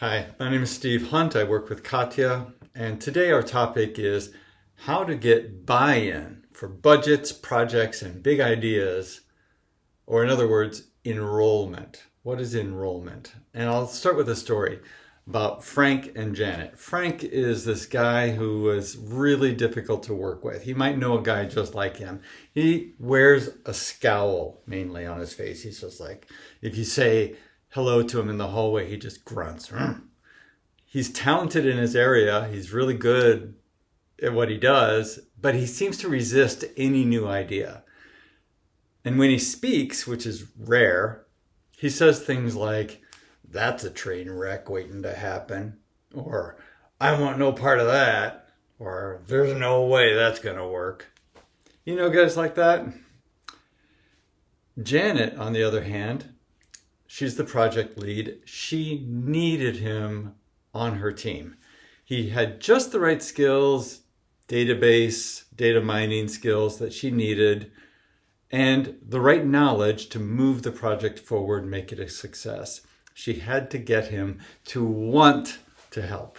Hi, my name is Steve Hunt. I work with Katya, and today our topic is how to get buy-in for budgets, projects, and big ideas, or in other words, enrollment. What is enrollment? And I'll start with a story about Frank and Janet. Frank is this guy who was really difficult to work with. You might know a guy just like him. He wears a scowl mainly on his face. He's just like, if you say hello to him in the hallway, he just grunts. He's talented in his area. He's really good at what he does, but he seems to resist any new idea. And when he speaks, which is rare, he says things like, "That's a train wreck waiting to happen," or "I want no part of that," or "There's no way that's going to work." You know guys like that? Janet, on the other hand, she's the project lead. She needed him on her team. He had just the right skills, database, data mining skills that she needed, and the right knowledge to move the project forward and make it a success. She had to get him to want to help.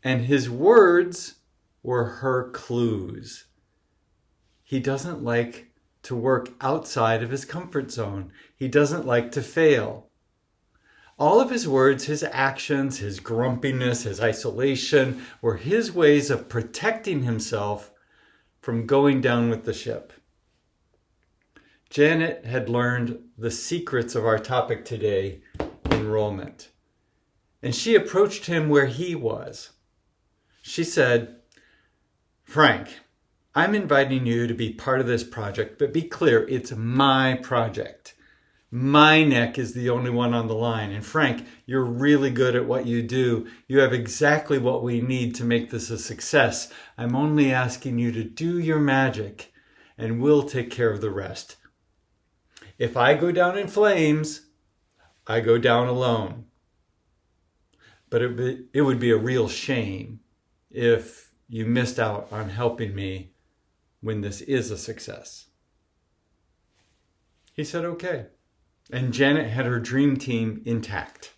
And his words were her clues. He doesn't like to work outside of his comfort zone. He doesn't like to fail. All of his words, his actions, his grumpiness, his isolation were his ways of protecting himself from going down with the ship. Janet had learned the secrets of our topic today, enrollment. And she approached him where he was. She said, "Frank, I'm inviting you to be part of this project, but be clear, it's my project. My neck is the only one on the line. And Frank, you're really good at what you do. You have exactly what we need to make this a success. I'm only asking you to do your magic, and we'll take care of the rest. If I go down in flames, I go down alone. But it would be a real shame if you missed out on helping me when this is a success." He said, "Okay." And Janet had her dream team intact.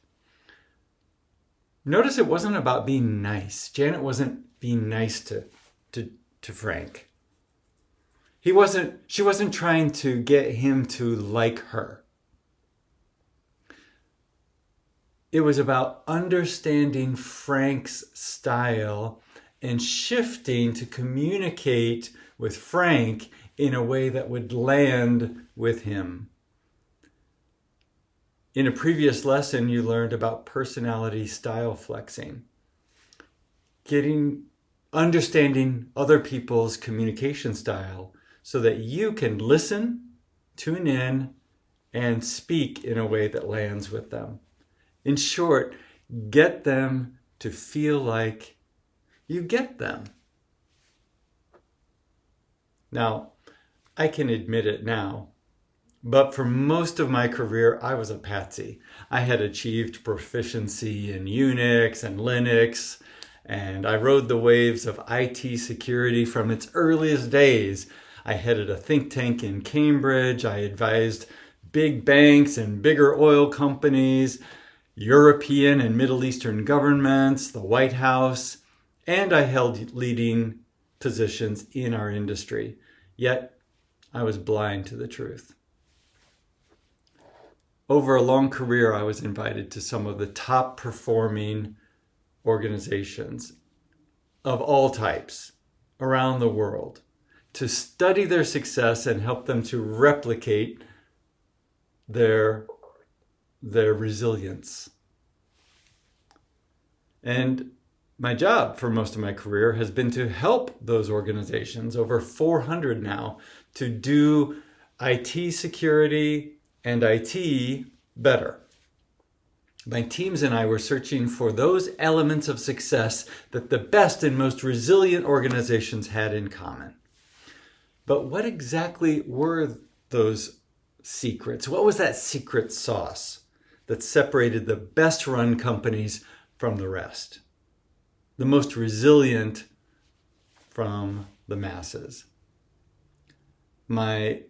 Notice it wasn't about being nice. Janet wasn't being nice to Frank. She wasn't trying to get him to like her. It was about understanding Frank's style and shifting to communicate with Frank in a way that would land with him. In a previous lesson, you learned about personality style flexing. Understanding other people's communication style so that you can listen, tune in, and speak in a way that lands with them. In short, get them to feel like you get them. Now, I can admit it now, but for most of my career, I was a patsy. I had achieved proficiency in Unix and Linux, and I rode the waves of IT security from its earliest days. I headed a think tank in Cambridge. I advised big banks and bigger oil companies, European and Middle Eastern governments, the White House, and I held leading positions in our industry. Yet, I was blind to the truth. Over a long career, I was invited to some of the top performing organizations of all types around the world to study their success and help them to replicate their resilience. And my job for most of my career has been to help those organizations, over 400 now, to do IT security and IT better. My teams and I were searching for those elements of success that the best and most resilient organizations had in common. But what exactly were those secrets? What was that secret sauce that separated the best run companies from the rest? The most resilient from the masses? My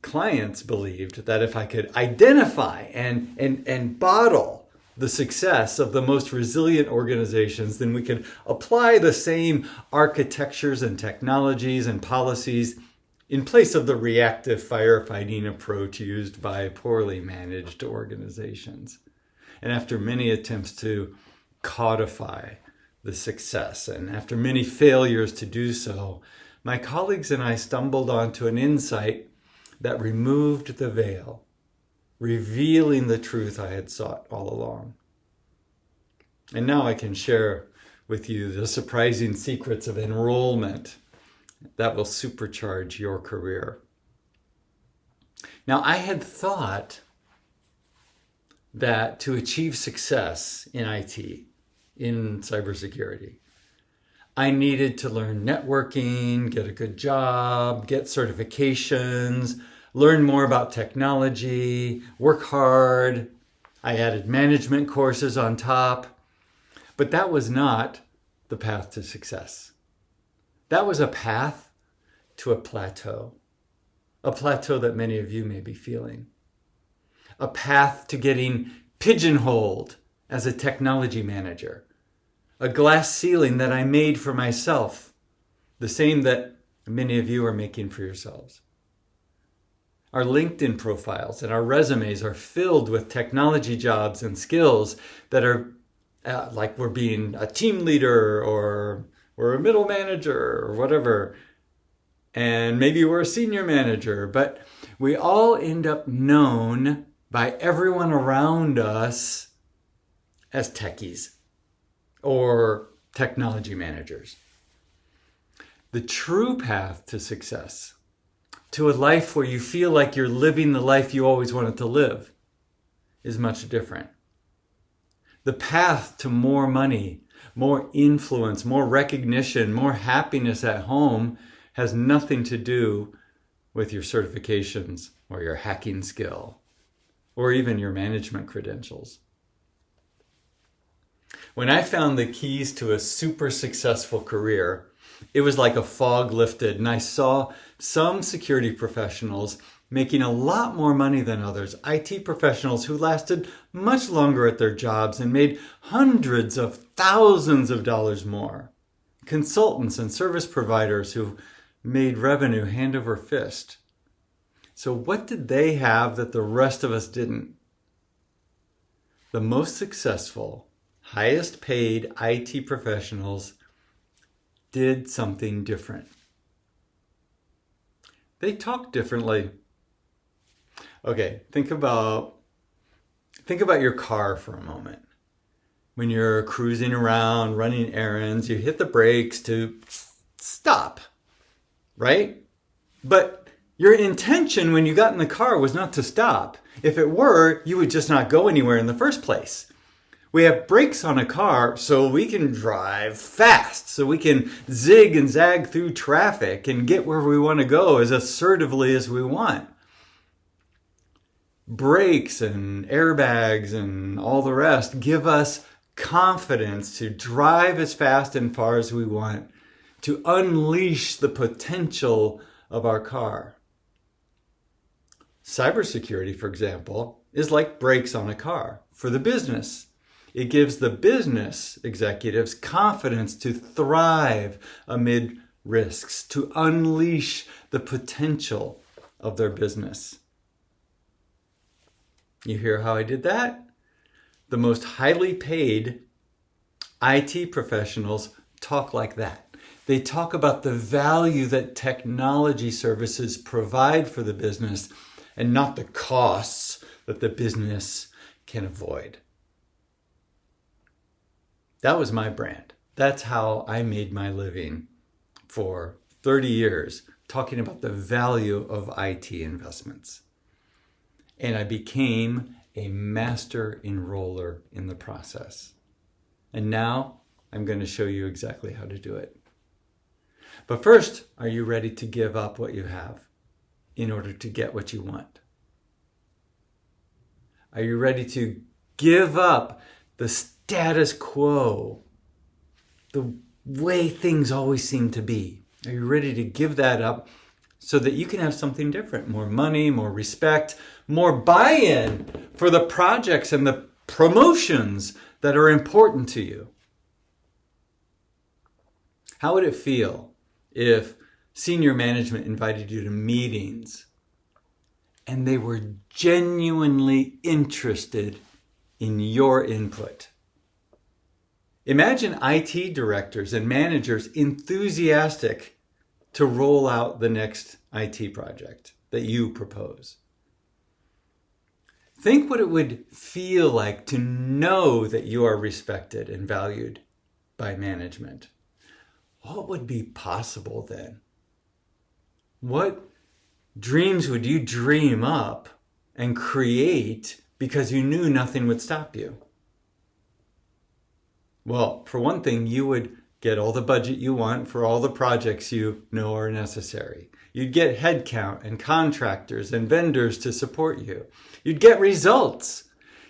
clients believed that if I could identify and bottle the success of the most resilient organizations, then we can apply the same architectures and technologies and policies in place of the reactive firefighting approach used by poorly managed organizations. And after many attempts to codify the success, and after many failures to do so, my colleagues and I stumbled onto an insight that removed the veil, revealing the truth I had sought all along. And now I can share with you the surprising secrets of enrollment that will supercharge your career. Now, I had thought that to achieve success in IT, in cybersecurity, I needed to learn networking, get a good job, get certifications, learn more about technology, work hard. I added management courses on top. But that was not the path to success. That was a path to a plateau that many of you may be feeling. A path to getting pigeonholed as a technology manager. A glass ceiling that I made for myself, the same that many of you are making for yourselves. Our LinkedIn profiles and our resumes are filled with technology jobs and skills that are like we're being a team leader or we're a middle manager or whatever. And maybe we're a senior manager, but we all end up known by everyone around us as techies or technology managers. The true path to success, to a life where you feel like you're living the life you always wanted to live, is much different. The path to more money, more influence, more recognition, more happiness at home has nothing to do with your certifications or your hacking skill or even your management credentials. When I found the keys to a super successful career, it was like a fog lifted, and I saw some security professionals making a lot more money than others, IT professionals who lasted much longer at their jobs and made hundreds of thousands of dollars more, consultants and service providers who made revenue hand over fist. So what did they have that the rest of us didn't? The most successful, highest paid IT professionals did something different. They talked differently. Okay, think about your car for a moment. When you're cruising around, running errands, you hit the brakes to stop, right? But your intention when you got in the car was not to stop. If it were, you would just not go anywhere in the first place. We have brakes on a car so we can drive fast, so we can zig and zag through traffic and get where we want to go as assertively as we want. Brakes and airbags and all the rest give us confidence to drive as fast and far as we want, to unleash the potential of our car. Cybersecurity, for example, is like brakes on a car for the business. It gives the business executives confidence to thrive amid risks, to unleash the potential of their business. You hear how I did that? The most highly paid IT professionals talk like that. They talk about the value that technology services provide for the business and not the costs that the business can avoid. That was my brand. That's how I made my living for 30 years, talking about the value of IT investments. And I became a master enroller in the process. And now I'm going to show you exactly how to do it. But first, are you ready to give up what you have in order to get what you want? Are you ready to give up the status quo, the way things always seem to be? Are you ready to give that up so that you can have something different? More money, more respect, more buy-in for the projects and the promotions that are important to you. How would it feel if senior management invited you to meetings and they were genuinely interested in your input? Imagine IT directors and managers enthusiastic to roll out the next IT project that you propose. Think what it would feel like to know that you are respected and valued by management. What would be possible then? What dreams would you dream up and create because you knew nothing would stop you? Well, for one thing, you would get all the budget you want for all the projects you know are necessary. You'd get headcount and contractors and vendors to support you. You'd get results.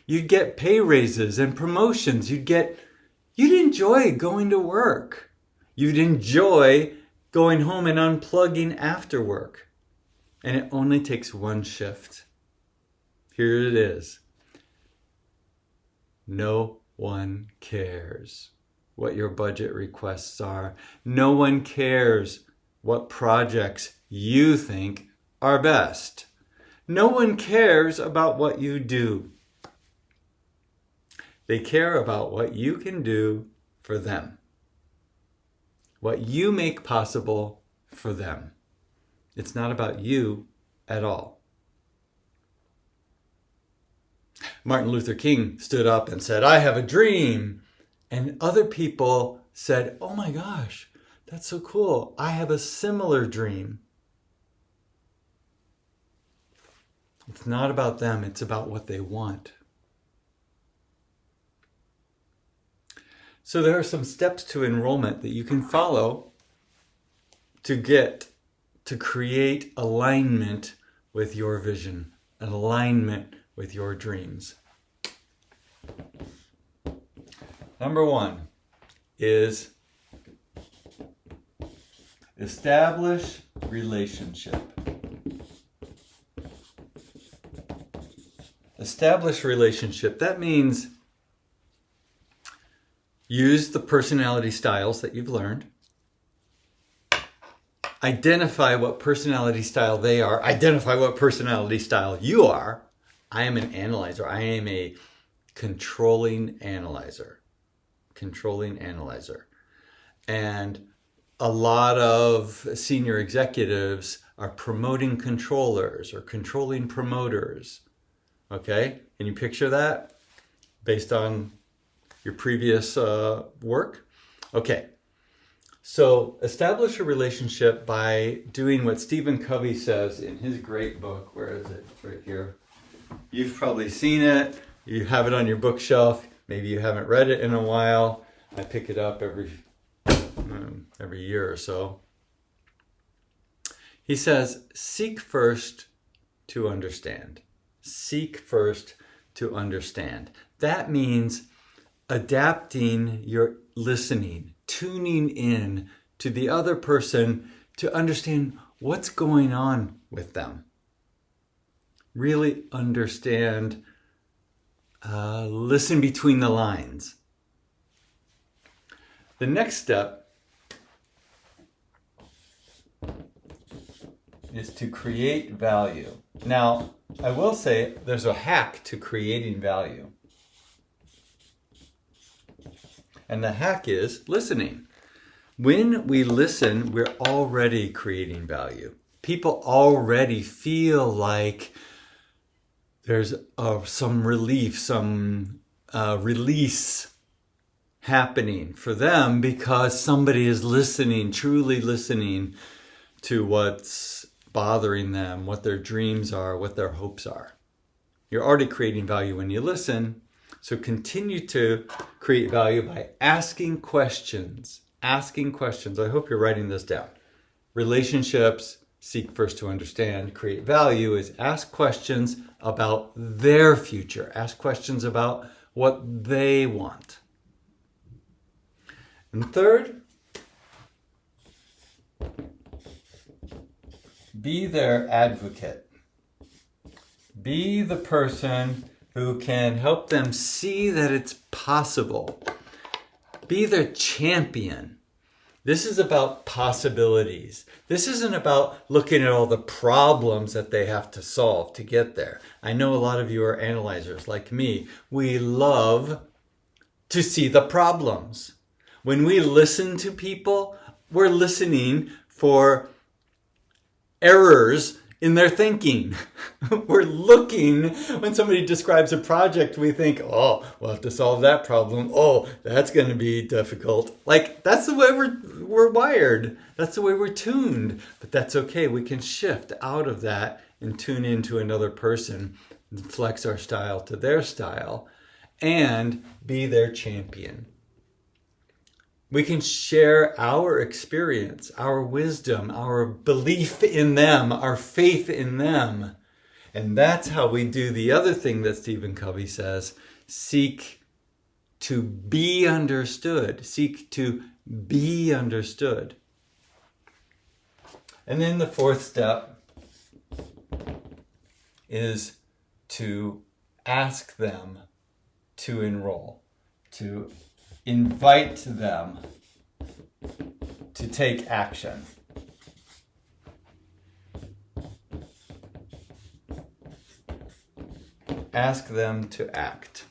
You'd get pay raises and promotions. You'd enjoy going to work. You'd enjoy going home and unplugging after work. And it only takes one shift. Here it is. No one cares what your budget requests are. No one cares what projects you think are best. No one cares about what you do. They care about what you can do for them. What you make possible for them. It's not about you at all. Martin Luther King stood up and said, "I have a dream." And other people said, "Oh my gosh, that's so cool. I have a similar dream." It's not about them. It's about what they want. So there are some steps to enrollment that you can follow to create alignment with your vision, an alignment with your dreams. Number one is establish relationship. Establish relationship. That means use the personality styles that you've learned. Identify what personality style they are. Identify what personality style you are. I am an analyzer. I am a controlling analyzer. Controlling analyzer. And a lot of senior executives are promoting controllers or controlling promoters. Okay? Can you picture that based on your previous work? Okay. So establish a relationship by doing what Stephen Covey says in his great book. Where is it? It's right here. You've probably seen it. You have it on your bookshelf. Maybe you haven't read it in a while. I pick it up every year or so. He says, seek first to understand. Seek first to understand. That means adapting your listening, tuning in to the other person to understand what's going on with them. Really understand, listen between the lines. The next step is to create value. Now, I will say there's a hack to creating value. And the hack is listening. When we listen, we're already creating value. People already feel like there's some relief, some release happening for them because somebody is listening, truly listening to what's bothering them, what their dreams are, what their hopes are. You're already creating value when you listen. So continue to create value by asking questions. Asking questions. I hope you're writing this down. Relationships, seek first to understand. Create value is ask questions about their future. Ask questions about what they want. And third, be their advocate. Be the person who can help them see that it's possible. Be their champion. This is about possibilities. This isn't about looking at all the problems that they have to solve to get there. I know a lot of you are analyzers like me. We love to see the problems. When we listen to people, we're listening for errors in their thinking. We're looking, when somebody describes a project, we think, oh, we'll have to solve that problem. Oh, that's going to be difficult. Like, that's the way we're wired. That's the way we're tuned. But that's okay. We can shift out of that and tune into another person and flex our style to their style and be their champion. We can share our experience, our wisdom, our belief in them, our faith in them. And that's how we do the other thing that Stephen Covey says, seek to be understood. Seek to be understood. And then the fourth step is to ask them to enroll, to invite them to take action. Ask them to act.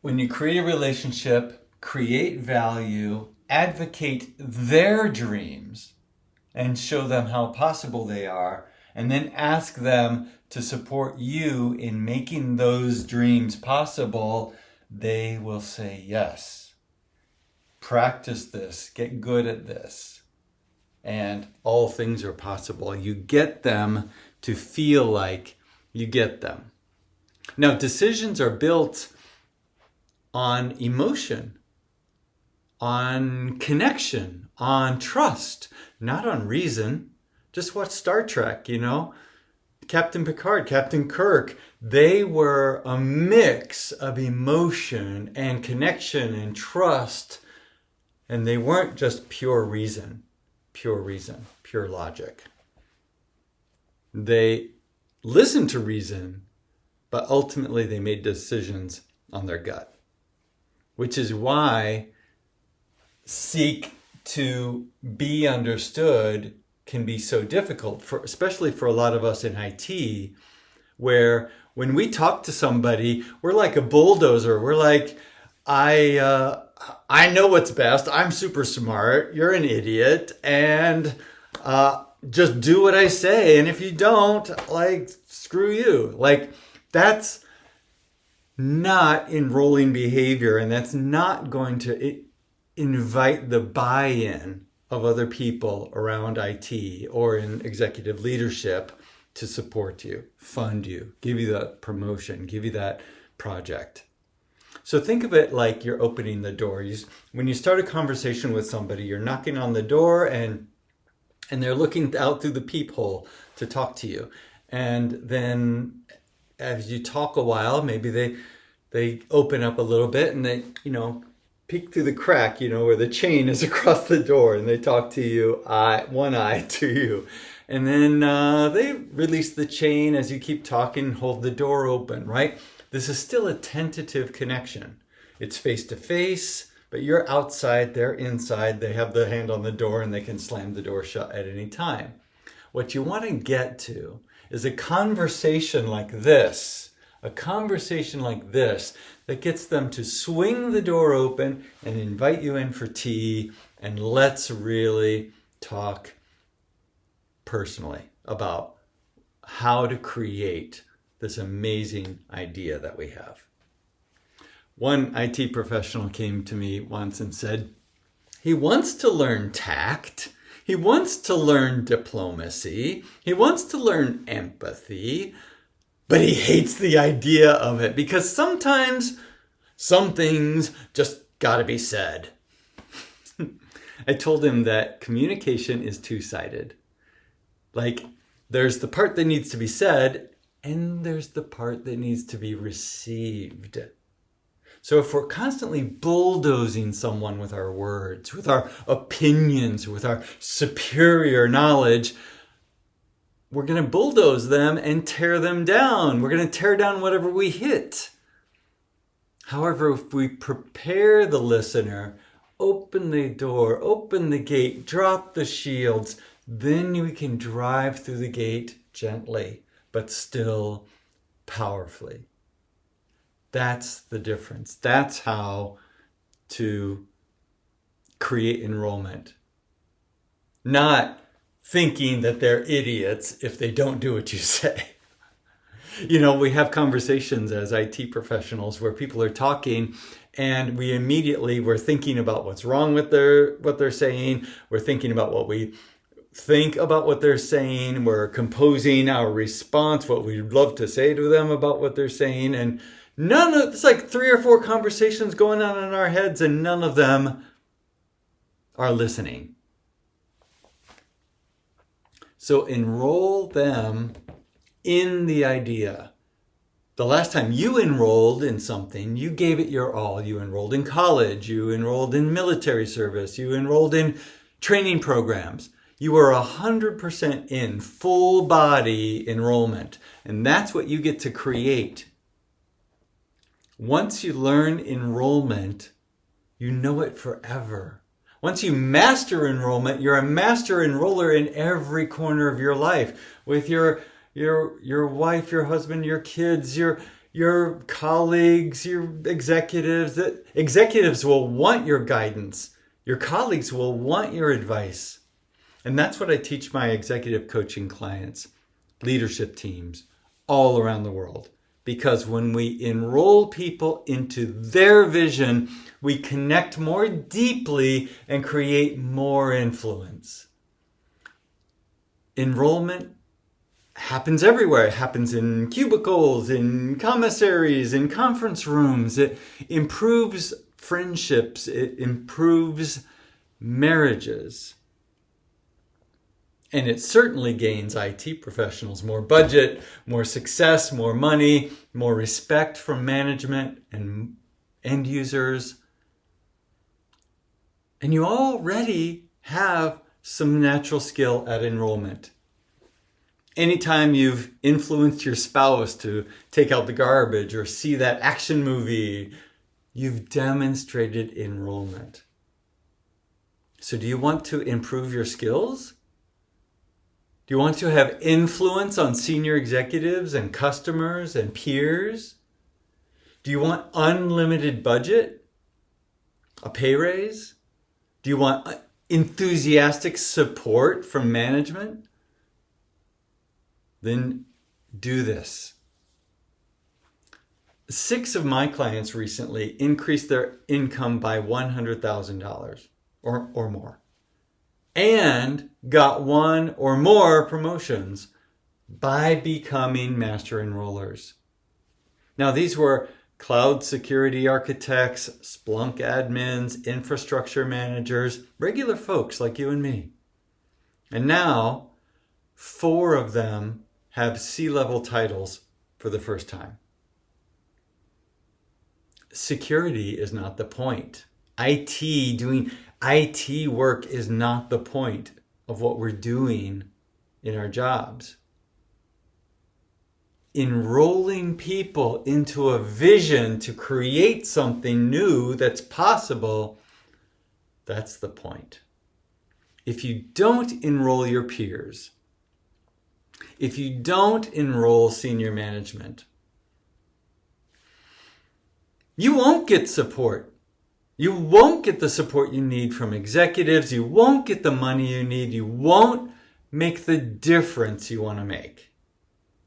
When you create a relationship, create value, advocate their dreams, and show them how possible they are, and then ask them to support you in making those dreams possible, they will say yes. Practice this, get good at this, and all things are possible. You get them to feel like you get them. Now, decisions are built on emotion, on connection, on trust, not on reason. Just watch Star Trek, Captain Picard, Captain Kirk, they were a mix of emotion and connection and trust. And they weren't just pure reason, pure logic. They listened to reason, but ultimately they made decisions on their gut. Which is why seek to be understood can be so difficult, especially for a lot of us in IT, where when we talk to somebody, we're like a bulldozer. We're like, I know what's best. I'm super smart. You're an idiot. And just do what I say. And if you don't, screw you. That's not enrolling behavior. And that's not going to invite the buy-in of other people around IT or in executive leadership to support you, fund you, give you that promotion, give you that project. So think of it like you're opening the door. When you start a conversation with somebody, you're knocking on the door and they're looking out through the peephole to talk to you. And then as you talk a while, maybe they open up a little bit and they, peek through the crack, where the chain is across the door, and they talk to you, one eye to you. And then they release the chain as you keep talking, hold the door open, right? This is still a tentative connection. It's face to face, but you're outside, they're inside, they have the hand on the door, and they can slam the door shut at any time. What you want to get to is a conversation like this, that gets them to swing the door open and invite you in for tea, and let's really talk personally about how to create this amazing idea that we have. One IT professional came to me once and said, he wants to learn tact, he wants to learn diplomacy, he wants to learn empathy, but he hates the idea of it because sometimes some things just gotta be said. I told him that communication is two-sided. There's the part that needs to be said, and there's the part that needs to be received. So if we're constantly bulldozing someone with our words, with our opinions, with our superior knowledge, we're going to bulldoze them and tear them down. We're going to tear down whatever we hit. However, if we prepare the listener, open the door, open the gate, drop the shields, then we can drive through the gate gently, but still powerfully. That's the difference. That's how to create enrollment. Not thinking that they're idiots if they don't do what you say. You know, we have conversations as IT professionals where people are talking and we're thinking about what's wrong with what they're saying. We're thinking about what we think about what they're saying. We're composing our response, what we'd love to say to them about what they're saying. And it's like 3 or 4 conversations going on in our heads and none of them are listening. So enroll them in the idea. The last time you enrolled in something, you gave it your all. You enrolled in college, you enrolled in military service, you enrolled in training programs. You were 100% in, full body enrollment. And that's what you get to create. Once you learn enrollment, you know it forever. Once you master enrollment, you're a master enroller in every corner of your life. With your wife, your husband, your kids, your colleagues, your executives. Executives will want your guidance. Your colleagues will want your advice. And that's what I teach my executive coaching clients, leadership teams all around the world. Because when we enroll people into their vision, we connect more deeply and create more influence. Enrollment happens everywhere. It happens in cubicles, in commissaries, in conference rooms. It improves friendships. It improves marriages. And it certainly gains IT professionals more budget, more success, more money, more respect from management and end users. And you already have some natural skill at enrollment. Anytime you've influenced your spouse to take out the garbage or see that action movie, you've demonstrated enrollment. So do you want to improve your skills? Do you want to have influence on senior executives and customers and peers? Do you want unlimited budget? A pay raise? Do you want enthusiastic support from management? Then do this. 6 of my clients recently increased their income by $100,000 or more. And got 1 or more promotions by becoming master enrollers. Now, these were cloud security architects, Splunk admins, infrastructure managers, regular folks like you and me. And now, 4 of them have C-level titles for the first time. Security is not the point. Doing IT work is not the point of what we're doing in our jobs. Enrolling people into a vision to create something new that's possible, that's the point. If you don't enroll your peers, if you don't enroll senior management, you won't get support. You won't get the support you need from executives. You won't get the money you need. You won't make the difference you want to make.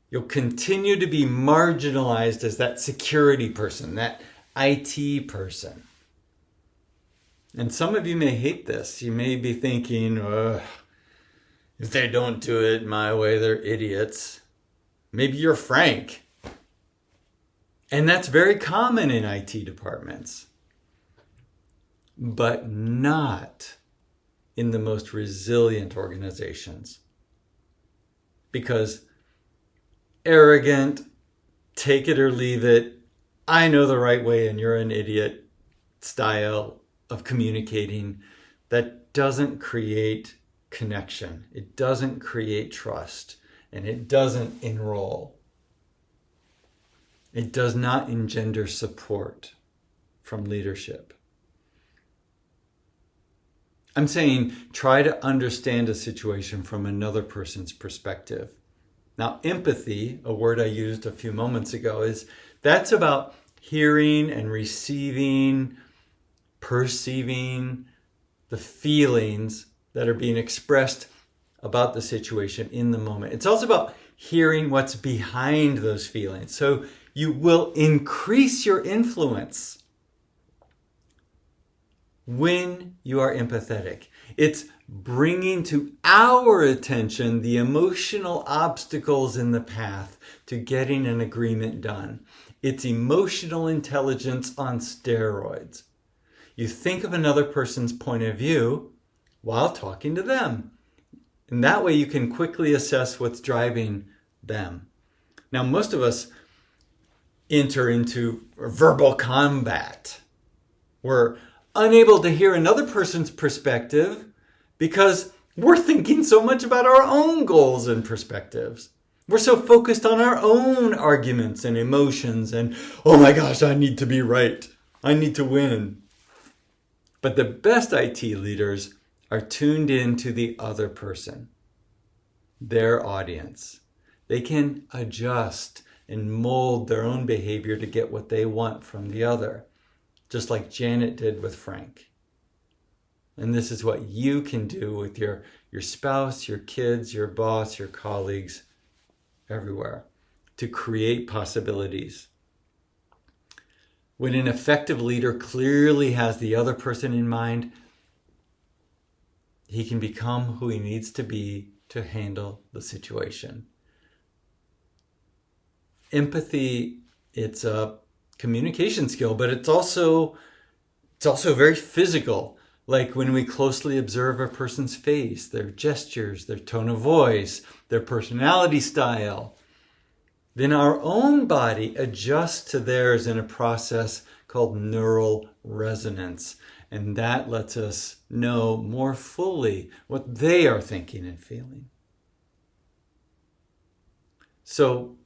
You'll continue to be marginalized as that security person, that IT person. And some of you may hate this. You may be thinking, if they don't do it my way, they're idiots. Maybe you're Frank. And that's very common in IT departments. But not in the most resilient organizations. Because arrogant, take it or leave it, I know the right way and you're an idiot style of communicating, that doesn't create connection. It doesn't create trust. and it doesn't enroll. It does not engender support from leadership. I'm saying try to understand a situation from another person's perspective. Now, empathy, a word I used a few moments ago, that's about hearing and receiving, perceiving the feelings that are being expressed about the situation in the moment. It's also about hearing what's behind those feelings. So you will increase your influence when you are empathetic. It's bringing to our attention the emotional obstacles in the path to getting an agreement done. It's emotional intelligence on steroids. You think of another person's point of view while talking to them. And that way you can quickly assess what's driving them. Now, most of us enter into verbal combat. We're unable to hear another person's perspective because we're thinking so much about our own goals and perspectives. We're so focused on our own arguments and emotions and, oh my gosh, I need to be right. I need to win. But the best IT leaders are tuned in to the other person, their audience. They can adjust and mold their own behavior to get what they want from the other, just like Janet did with Frank. And this is what you can do with your spouse, your kids, your boss, your colleagues, everywhere, to create possibilities. When an effective leader clearly has the other person in mind, he can become who he needs to be to handle the situation. Empathy, it's a communication skill, but it's also very physical. Like when we closely observe a person's face, their gestures, their tone of voice, their personality style, then our own body adjusts to theirs in a process called neural resonance. And that lets us know more fully what they are thinking and feeling. So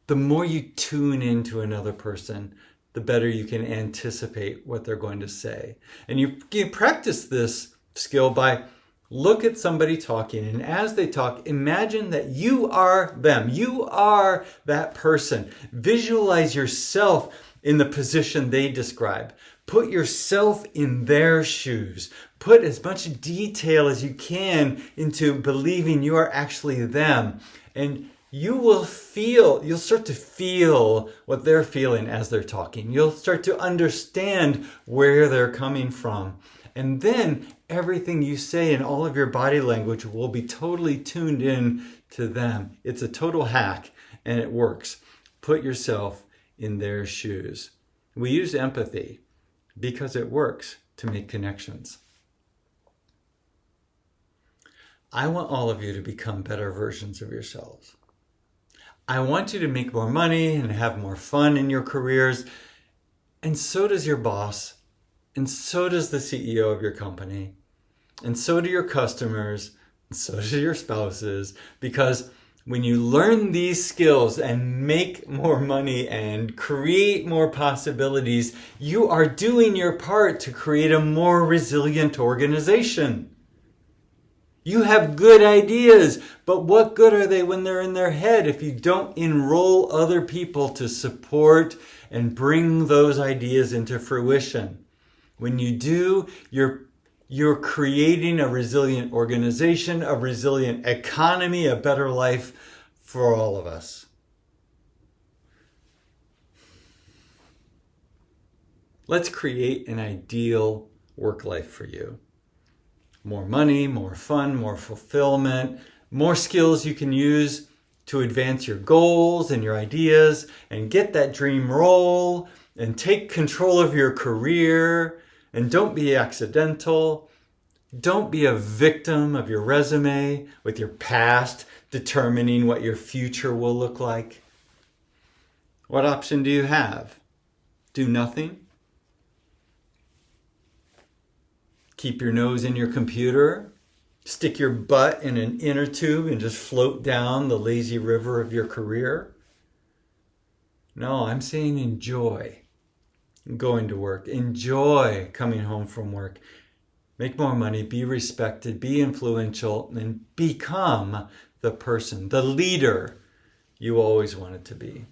the more you tune into another person, the better you can anticipate what they're going to say. And you practice this skill by look at somebody talking, and as they talk, imagine that you are them. You are that person. Visualize yourself in the position they describe. Put yourself in their shoes. Put as much detail as you can into believing you are actually them. And you'll start to feel what they're feeling as they're talking. You'll start to understand where they're coming from. And then everything you say and all of your body language will be totally tuned in to them. It's a total hack and it works. Put yourself in their shoes. We use empathy because it works to make connections. I want all of you to become better versions of yourselves. I want you to make more money and have more fun in your careers. And so does your boss. And so does the CEO of your company. And so do your customers. And so do your spouses. Because when you learn these skills and make more money and create more possibilities, you are doing your part to create a more resilient organization. You have good ideas, but what good are they when they're in their head if you don't enroll other people to support and bring those ideas into fruition? When you do, you're creating a resilient organization, a resilient economy, a better life for all of us. Let's create an ideal work life for you. More money, more fun, more fulfillment, more skills you can use to advance your goals and your ideas and get that dream role and take control of your career. And don't be accidental. Don't be a victim of your resume with your past determining what your future will look like. What option do you have? Do nothing? Keep your nose in your computer, stick your butt in an inner tube and just float down the lazy river of your career. No, I'm saying enjoy going to work. Enjoy coming home from work. Make more money, be respected, be influential, and become the person, the leader you always wanted to be.